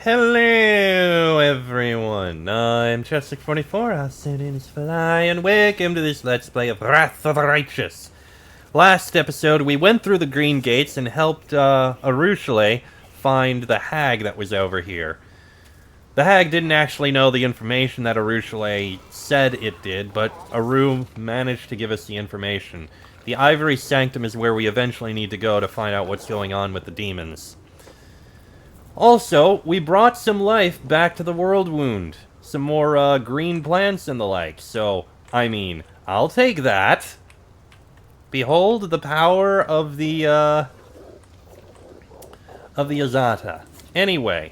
Hello, everyone. I'm Chester44, also known as Fly, and welcome to this Let's Play of Wrath of the Righteous. Last episode, we went through the Green Gates and helped Arushale find the hag that was over here. The hag didn't actually know the information that Arushale said it did, but Aru managed to give us the information. The Ivory Sanctum is where we eventually need to go to find out what's going on with the demons. Also, we brought some life back to the World Wound. Some more, green plants and the like. So, I mean, I'll take that. Behold the power of the Azata. Anyway,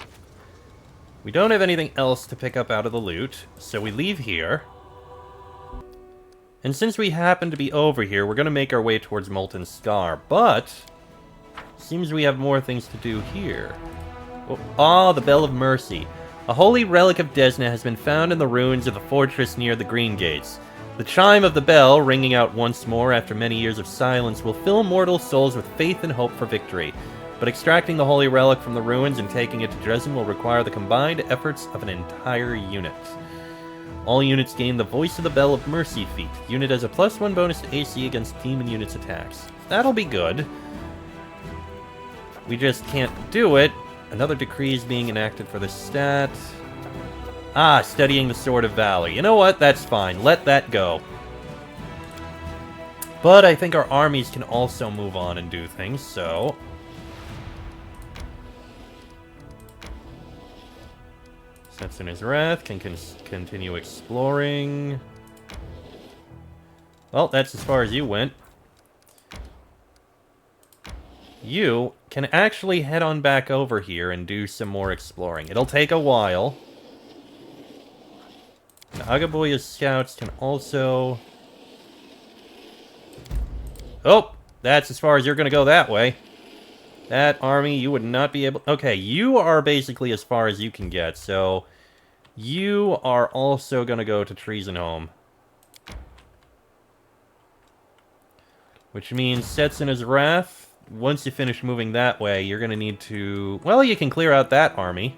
we don't have anything else to pick up out of the loot, so we leave here. And since we happen to be over here, we're gonna make our way towards Molten Scar, but seems we have more things to do here. Ah, the Bell of Mercy. A holy relic of Desna has been found in the ruins of the fortress near the Green Gates. The chime of the bell, ringing out once more after many years of silence, will fill mortal souls with faith and hope for victory. But extracting the holy relic from the ruins and taking it to Dresden will require the combined efforts of an entire unit. All units gain the Voice of the Bell of Mercy feat. Unit has a +1 bonus to AC against demon units' attacks. That'll be good. We just can't do it. Another decree is being enacted for the stat. Ah, studying the Sword of Valor. You know what? That's fine. Let that go. But I think our armies can also move on and do things, so... Sets in his wrath, can continue exploring. Well, that's as far as you went. You can actually head on back over here and do some more exploring. It'll take a while. And Agaboya's scouts can also... Oh! That's as far as you're gonna go that way. That army, you would not be able... Okay, you are basically as far as you can get, so... You are also gonna go to Treasonholm. Which means sets in his wrath... Once you finish moving that way, you're gonna need to... Well, you can clear out that army.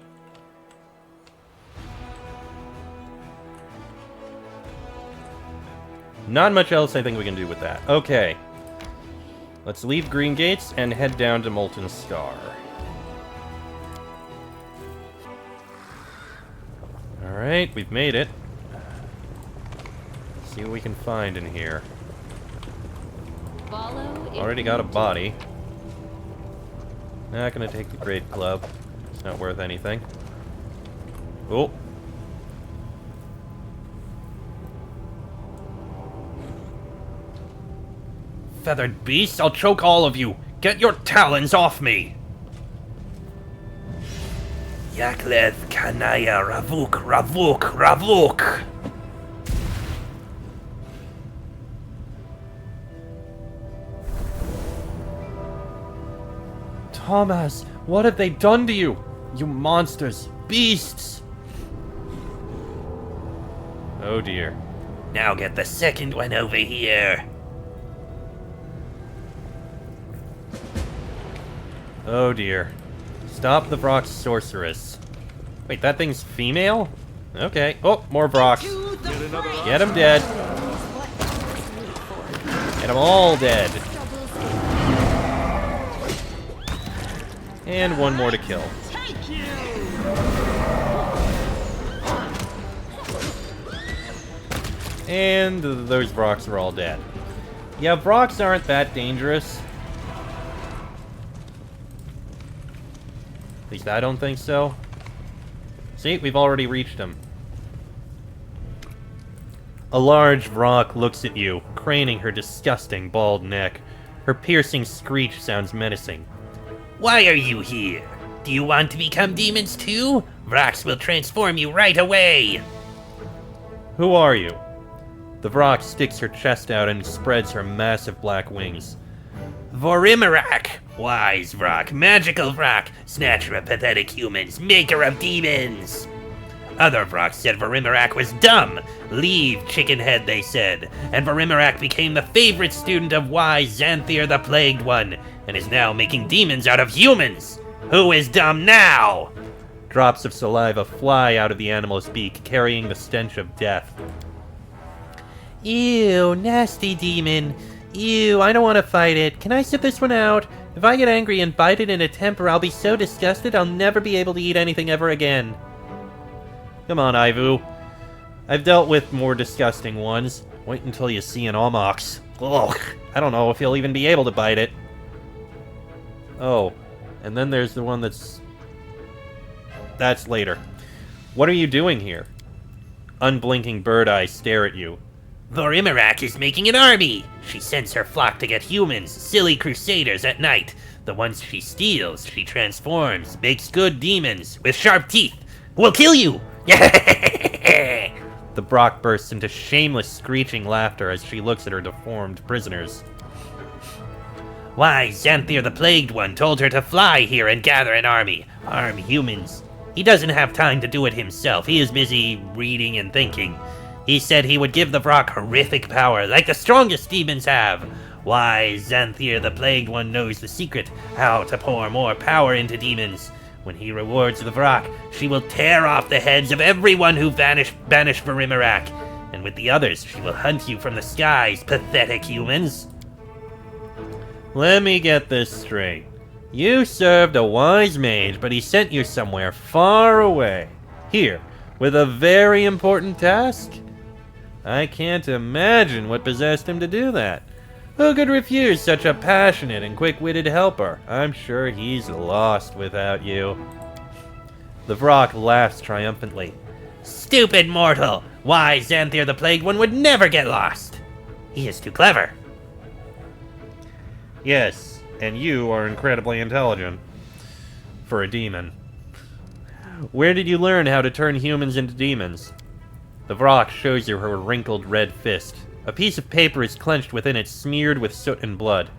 Not much else I think we can do with that. Okay. Let's leave Green Gates and head down to Molten Scar. Alright, we've made it. Let's see what we can find in here. Already got a body. Not gonna take the Great Club. It's not worth anything. Oh. Feathered beasts, I'll choke all of you! Get your talons off me! Yakleth Kanaya Ravuk Ravuk Ravuk! Thomas, what have they done to you? You monsters! Beasts! Oh dear. Now get the second one over here. Oh dear. Stop the Vrock's sorceress. Wait, that thing's female? Okay. Oh, more Vrocks. Get them dead. Get them all dead. And one more to kill. And those Vrocks are all dead. Yeah, Vrocks aren't that dangerous. At least I don't think so. See, we've already reached him. A large Vrock looks at you, craning her disgusting bald neck. Her piercing screech sounds menacing. Why are you here? Do you want to become demons too? Vrox will transform you right away! Who are you? The Vrock sticks her chest out and spreads her massive black wings. Vorimarak! Wise Vrock, magical Vrock, snatcher of pathetic humans, maker of demons! Other Vrock said Vorimarak was dumb. Leave, chickenhead, they said. And Vorimarak became the favorite student of wise Xanthir the Plagued One, and is now making demons out of humans. Who is dumb now? Drops of saliva fly out of the animal's beak, carrying the stench of death. Ew, nasty demon. Ew, I don't want to fight it. Can I sit this one out? If I get angry and bite it in a temper, I'll be so disgusted I'll never be able to eat anything ever again. Come on, Ivu. I've dealt with more disgusting ones. Wait until you see an Omox. Ugh, I don't know if he'll even be able to bite it. Oh, and then there's the one that's later. What are you doing here? Unblinking bird eyes stare at you. Vorimerak is making an army! She sends her flock to get humans, silly crusaders at night. The ones she steals, she transforms, makes good demons with sharp teeth. We'll kill you! The Brock bursts into shameless screeching laughter as she looks at her deformed prisoners. Why, Xanthir the Plagued One told her to fly here and gather an army. Arm humans. He doesn't have time to do it himself. He is busy reading and thinking. He said he would give the Vrock horrific power, like the strongest demons have. Why, Xanthir the Plagued One knows the secret, how to pour more power into demons. When he rewards the Vrock, she will tear off the heads of everyone who banished Vorimerak. And with the others, she will hunt you from the skies, pathetic humans. Let me get this straight. You served a wise mage, but he sent you somewhere far away. Here, with a very important task? I can't imagine what possessed him to do that. Who could refuse such a passionate and quick-witted helper? I'm sure he's lost without you. The Vrock laughs triumphantly. Stupid mortal! Why, Xanthir the Plagued One would never get lost! He is too clever. Yes, and you are incredibly intelligent. For a demon. Where did you learn how to turn humans into demons? The Vrock shows you her wrinkled red fist. A piece of paper is clenched within it, smeared with soot and blood.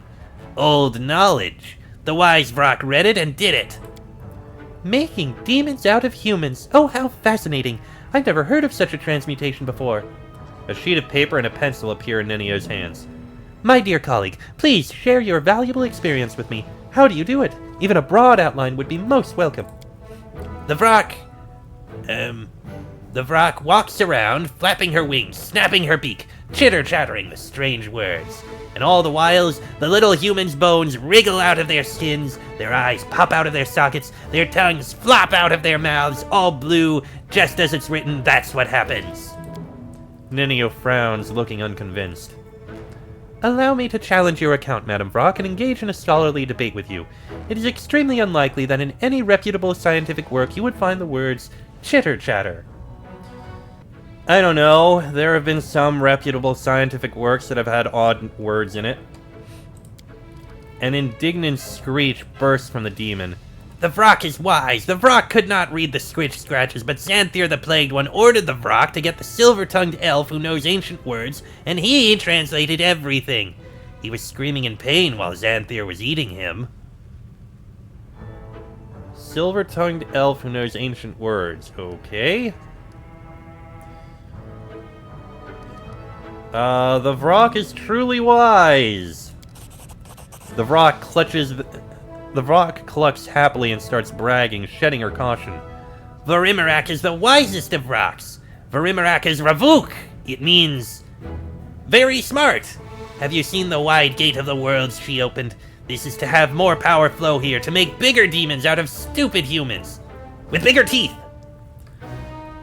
Old knowledge. The wise Vrock read it and did it. Making demons out of humans. Oh, how fascinating. I've never heard of such a transmutation before. A sheet of paper and a pencil appear in Nenio's hands. My dear colleague, please share your valuable experience with me. How do you do it? Even a broad outline would be most welcome. The Vrock walks around, flapping her wings, snapping her beak, chitter-chattering the strange words. And all the whiles, the little humans' bones wriggle out of their skins, their eyes pop out of their sockets, their tongues flop out of their mouths, all blue, just as it's written, that's what happens. Nenio frowns, looking unconvinced. Allow me to challenge your account, Madame Vrock, and engage in a scholarly debate with you. It is extremely unlikely that in any reputable scientific work you would find the words chitter-chatter. I don't know. There have been some reputable scientific works that have had odd words in it. An indignant screech bursts from the demon. The Vrock is wise. The Vrock could not read the scratches, but Xanthir the Plagued One ordered the Vrock to get the silver-tongued elf who knows ancient words, and he translated everything. He was screaming in pain while Xanthir was eating him. Silver-tongued elf who knows ancient words. Okay. The Vrock is truly wise. The Vrock clucks happily and starts bragging, shedding her caution. Vorimerak is the wisest of Vrocks. Vorimerak is Ravuk. It means very smart. Have you seen the wide gate of the worlds she opened? This is to have more power flow here, to make bigger demons out of stupid humans. With bigger teeth.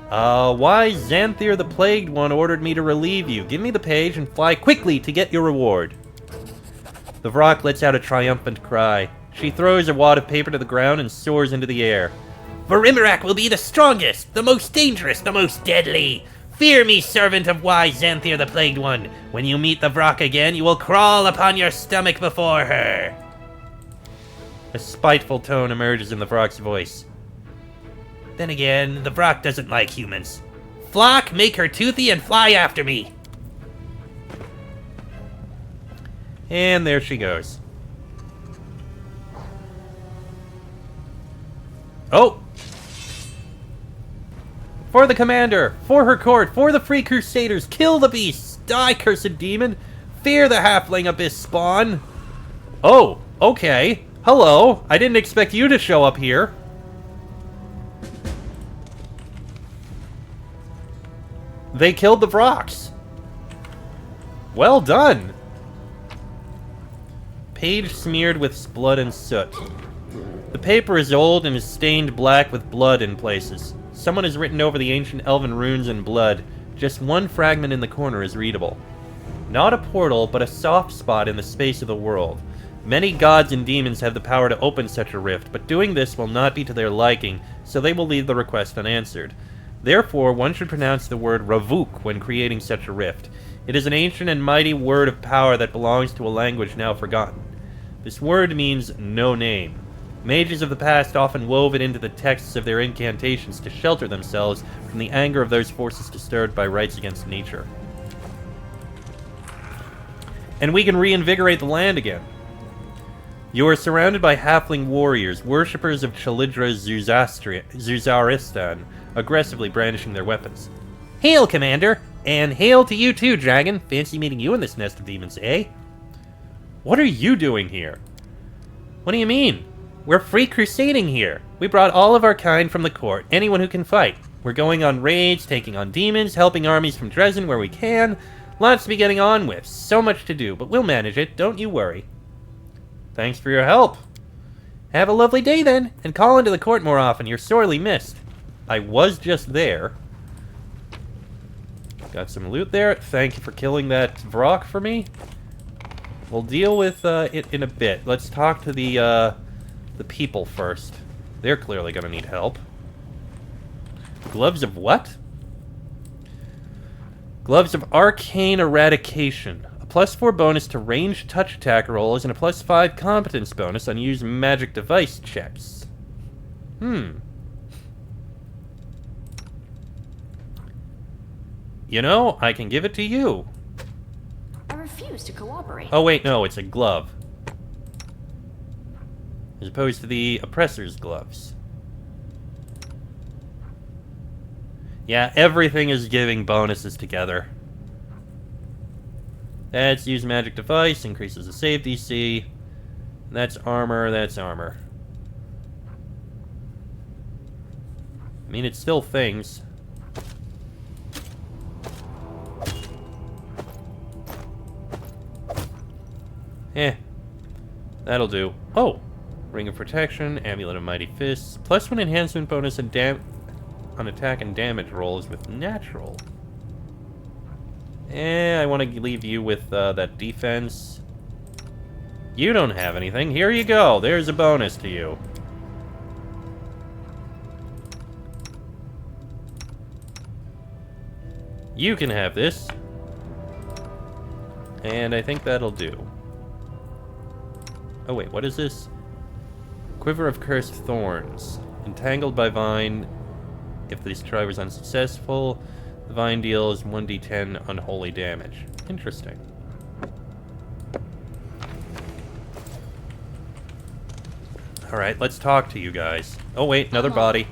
Why Xanthir the Plagued One ordered me to relieve you. Give me the page and fly quickly to get your reward. The Vrock lets out a triumphant cry. She throws a wad of paper to the ground and soars into the air. Vorimerak will be the strongest, the most dangerous, the most deadly. Fear me, servant of wise Xanthir the Plagued One. When you meet the Vrock again, you will crawl upon your stomach before her. A spiteful tone emerges in the Vrock's voice. Then again, the Vrock doesn't like humans. Flock, make her toothy and fly after me. And there she goes. Oh! For the commander! For her court! For the free crusaders! Kill the beasts! Die, cursed demon! Fear the halfling abyss spawn! Oh, okay. Hello. I didn't expect you to show up here. They killed the Vrox. Well done. Page smeared with blood and soot. The paper is old and is stained black with blood in places. Someone has written over the ancient elven runes in blood. Just one fragment in the corner is readable. Not a portal, but a soft spot in the space of the world. Many gods and demons have the power to open such a rift, but doing this will not be to their liking, so they will leave the request unanswered. Therefore, one should pronounce the word Ravuk when creating such a rift. It is an ancient and mighty word of power that belongs to a language now forgotten. This word means no name. Mages of the past often wove it into the texts of their incantations to shelter themselves from the anger of those forces disturbed by rights against nature. And we can reinvigorate the land again. You are surrounded by halfling warriors, worshippers of Chalidra Zuzaristan, aggressively brandishing their weapons. Hail, Commander! And hail to you too, Dragon! Fancy meeting you in this nest of demons, eh? What are you doing here? What do you mean? We're free crusading here. We brought all of our kind from the court, anyone who can fight. We're going on raids, taking on demons, helping armies from Dresden where we can. Lots to be getting on with. So much to do, but we'll manage it, don't you worry. Thanks for your help. Have a lovely day then, and call into the court more often. You're sorely missed. I was just there. Got some loot there. Thank you for killing that Vrock for me. We'll deal with it in a bit. Let's talk to the people first. They're clearly going to need help. Gloves of what? Gloves of Arcane Eradication. A +4 bonus to ranged touch attack rolls and a +5 competence bonus on used magic device checks. You know, I can give it to you. I refuse to cooperate. Oh wait, no, it's a glove. As opposed to the oppressor's gloves. Yeah, everything is giving bonuses together. That's use magic device, increases the save DC. That's armor, that's armor. I mean, it's still things. That'll do. Oh! Ring of Protection, Amulet of Mighty Fists, +1 enhancement bonus and on attack and damage rolls with natural. I want to leave you with that defense. You don't have anything. Here you go. There's a bonus to you. You can have this. And I think that'll do. Oh wait, what is this? Quiver of Cursed Thorns. Entangled by Vine. If this try was unsuccessful, the Vine deals 1d10 unholy damage. Interesting. Alright, let's talk to you guys. Oh wait, another body.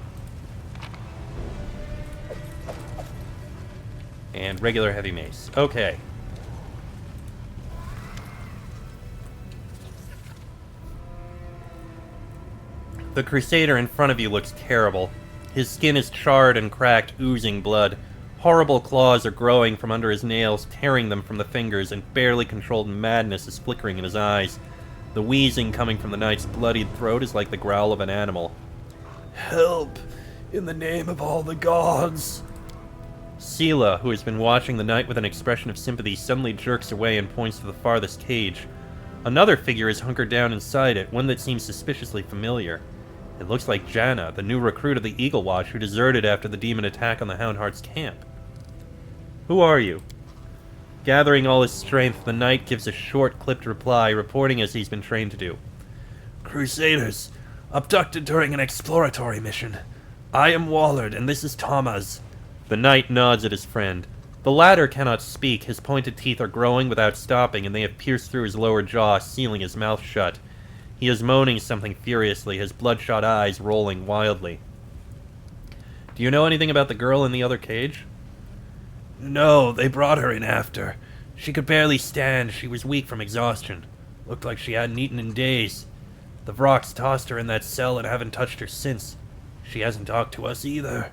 And regular heavy mace. Okay. The Crusader in front of you looks terrible. His skin is charred and cracked, oozing blood. Horrible claws are growing from under his nails, tearing them from the fingers, and barely controlled madness is flickering in his eyes. The wheezing coming from the knight's bloodied throat is like the growl of an animal. Help! In the name of all the gods! Sela, who has been watching the knight with an expression of sympathy, suddenly jerks away and points to the farthest cage. Another figure is hunkered down inside it, one that seems suspiciously familiar. It looks like Janna, the new recruit of the Eagle Watch who deserted after the demon attack on the Houndheart's camp. Who are you? Gathering all his strength, the knight gives a short, clipped reply, reporting as he's been trained to do. Crusaders, abducted during an exploratory mission. I am Wallard, and this is Thomas. The knight nods at his friend. The latter cannot speak, his pointed teeth are growing without stopping, and they have pierced through his lower jaw, sealing his mouth shut. He is moaning something furiously, his bloodshot eyes rolling wildly. Do you know anything about the girl in the other cage? No, they brought her in after. She could barely stand, she was weak from exhaustion. Looked like she hadn't eaten in days. The Vrox tossed her in that cell and haven't touched her since. She hasn't talked to us either.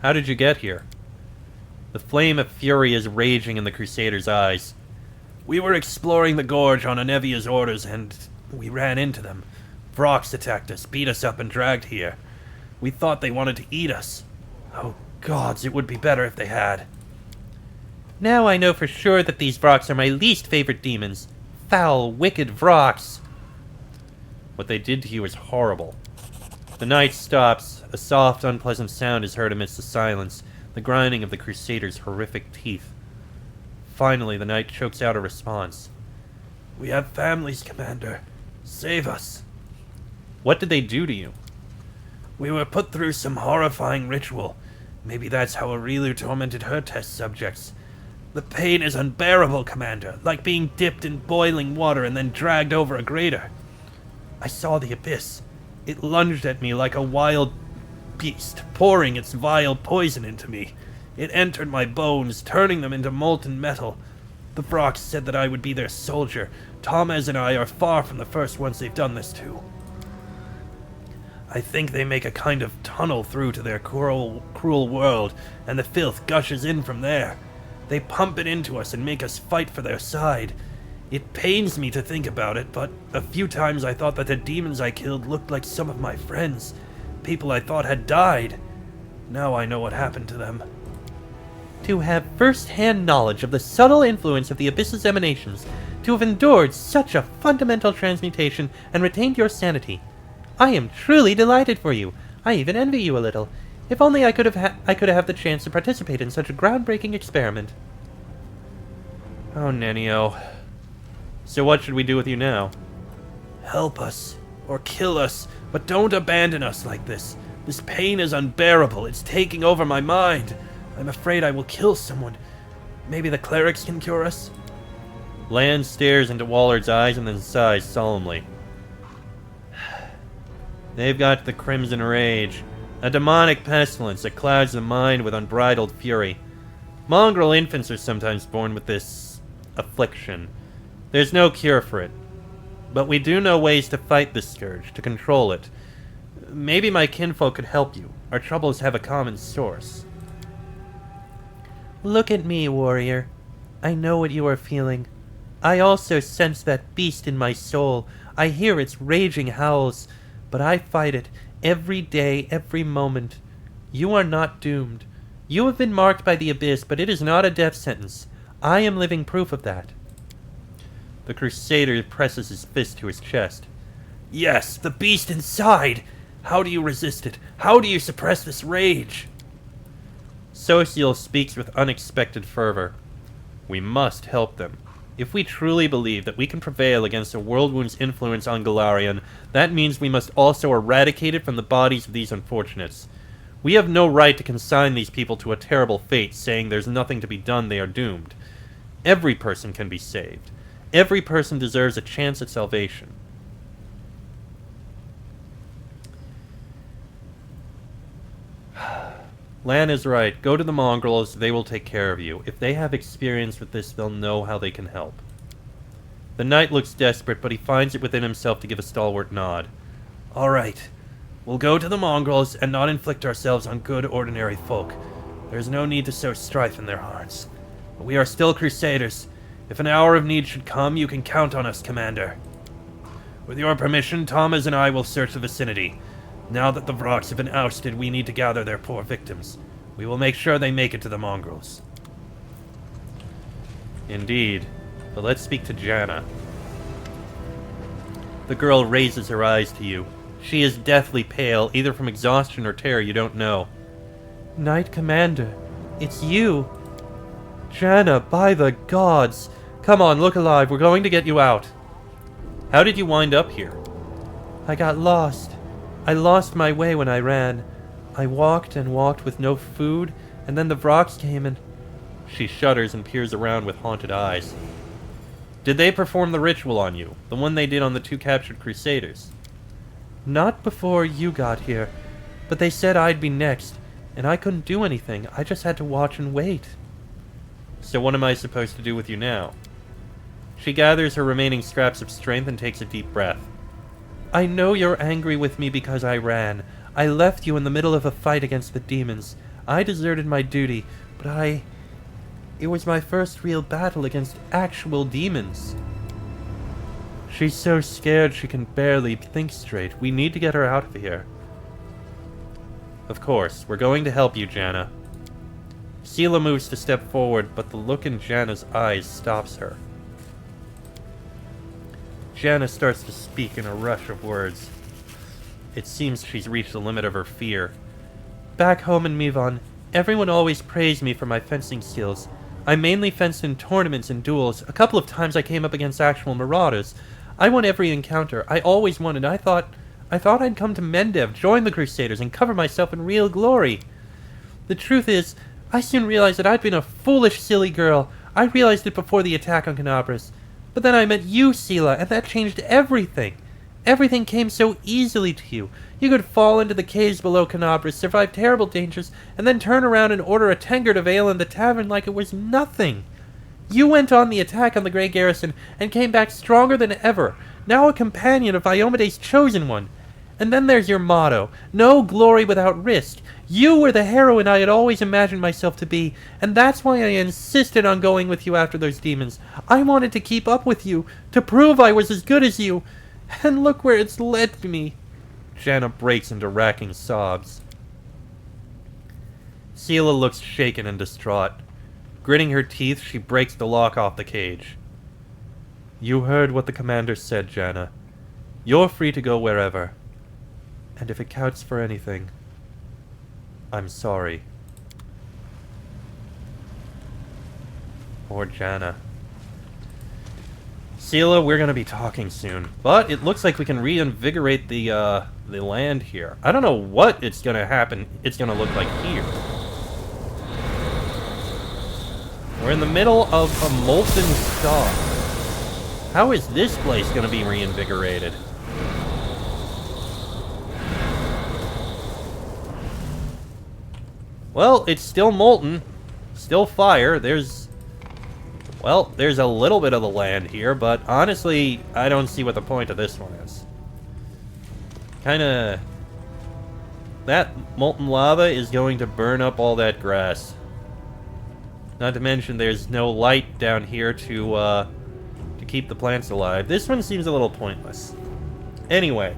How did you get here? The flame of fury is raging in the Crusader's eyes. "We were exploring the gorge on Anevia's orders, and we ran into them. Vrox attacked us, beat us up, and dragged here. We thought they wanted to eat us. Oh gods, it would be better if they had." Now I know for sure that these Vrox are my least favorite demons. Foul, wicked Vrox. What they did to you is horrible. The night stops. A soft, unpleasant sound is heard amidst the silence, the grinding of the Crusader's horrific teeth. Finally, the knight chokes out a response. "We have families, Commander. Save us." What did they do to you? "We were put through some horrifying ritual. Maybe that's how Aurilu tormented her test subjects. The pain is unbearable, Commander, like being dipped in boiling water and then dragged over a grater. I saw the abyss. It lunged at me like a wild beast, pouring its vile poison into me. It entered my bones, turning them into molten metal. The Vrox said that I would be their soldier. Thomas and I are far from the first ones they've done this to. I think they make a kind of tunnel through to their cruel world, and the filth gushes in from there. They pump it into us and make us fight for their side. It pains me to think about it, but a few times I thought that the demons I killed looked like some of my friends, people I thought had died. Now I know what happened to them." To have first-hand knowledge of the subtle influence of the Abyss's emanations, to have endured such a fundamental transmutation and retained your sanity. I am truly delighted for you. I even envy you a little. If only I could have the chance to participate in such a groundbreaking experiment. Oh, Nenio. So what should we do with you now? "Help us, or kill us, but don't abandon us like this. This pain is unbearable. It's taking over my mind. I'm afraid I will kill someone. Maybe the clerics can cure us?" Lan stares into Wallard's eyes and then sighs solemnly. They've got the Crimson Rage, a demonic pestilence that clouds the mind with unbridled fury. Mongrel infants are sometimes born with this affliction. There's no cure for it. But we do know ways to fight this scourge, to control it. Maybe my kinfolk could help you. Our troubles have a common source. Look at me, warrior. I know what you are feeling. I also sense that beast in my soul. I hear its raging howls, but I fight it every day, every moment. You are not doomed. You have been marked by the abyss, but it is not a death sentence. I am living proof of that. The Crusader presses his fist to his chest. Yes, the beast inside! How do you resist it? How do you suppress this rage? Sociel speaks with unexpected fervor. We must help them. If we truly believe that we can prevail against a Worldwound's influence on Galarian, that means we must also eradicate it from the bodies of these unfortunates. We have no right to consign these people to a terrible fate, saying there's nothing to be done, they are doomed. Every person can be saved. Every person deserves a chance at salvation. Lan is right. Go to the mongrels. They will take care of you. If they have experience with this, they'll know how they can help. The knight looks desperate, but he finds it within himself to give a stalwart nod. All right. We'll go to the mongrels and not inflict ourselves on good, ordinary folk. There's no need to sow strife in their hearts. But we are still crusaders. If an hour of need should come, you can count on us, Commander. With your permission, Thomas and I will search the vicinity. Now that the Vrox have been ousted, we need to gather their poor victims. We will make sure they make it to the mongrels. Indeed. But let's speak to Janna. The girl raises her eyes to you. She is deathly pale, either from exhaustion or terror you don't know. Knight Commander, it's you. Janna, by the gods. Come on, look alive. We're going to get you out. How did you wind up here? I got lost. I lost my way when I ran. I walked and walked with no food, and then the Vrox came and... She shudders and peers around with haunted eyes. Did they perform the ritual on you? The one they did on the 2 captured Crusaders? Not before you got here, but they said I'd be next, and I couldn't do anything. I just had to watch and wait. So what am I supposed to do with you now? She gathers her remaining scraps of strength and takes a deep breath. I know you're angry with me because I ran. I left you in the middle of a fight against the demons. I deserted my duty, but I It was my first real battle against actual demons. She's so scared she can barely think straight. We need to get her out of here. Of course, we're going to help you, Janna. Sela moves to step forward, but the look in Janna's eyes stops her. Janna starts to speak in a rush of words. It seems she's reached the limit of her fear. Back home in Mivon, everyone always praised me for my fencing skills. I mainly fenced in tournaments and duels. A couple of times I came up against actual marauders. I won every encounter. I always won, and I thought I'd come to Mendev, join the Crusaders, and cover myself in real glory. The truth is, I soon realized that I'd been a foolish, silly girl. I realized it before the attack on Canabras. But then I met you, Sela, and that changed everything. Everything came so easily to you. You could fall into the caves below Canabras, survive terrible dangers, and then turn around and order a tankard of ale in the tavern like it was nothing. You went on the attack on the Grey Garrison and came back stronger than ever, now a companion of Iomede's Chosen One. And then there's your motto, no glory without risk. You were the heroine I had always imagined myself to be, and that's why I insisted on going with you after those demons. I wanted to keep up with you, to prove I was as good as you. And look where it's led me. Janna breaks into racking sobs. Sela looks shaken and distraught. Gritting her teeth, she breaks the lock off the cage. You heard what the commander said, Janna. You're free to go wherever. And if it counts for anything, I'm sorry. Poor Janna. Sela, we're gonna be talking soon, but it looks like we can reinvigorate the land here. I don't know what it's gonna happen. It's gonna look like here. We're in the middle of a molten star. How is this place gonna be reinvigorated? Well, it's still molten. Still fire. There's a little bit of the land here, but honestly, I don't see what the point of this one is. That molten lava is going to burn up all that grass. Not to mention there's no light down here to keep the plants alive. This one seems a little pointless. Anyway,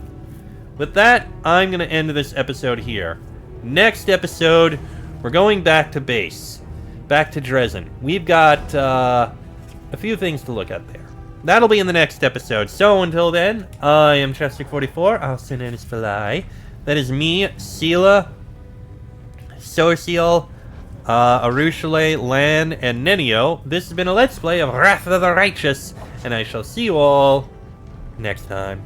with that, I'm going to end this episode here. Next episode, we're going back to base. Back to Dresden. We've got a few things to look at there. That'll be in the next episode. So until then, I am Chester44, also known as Falai. That is me, Sela, Sorciel, Arushale, Lan, and Nenio. This has been a Let's Play of Wrath of the Righteous, and I shall see you all next time.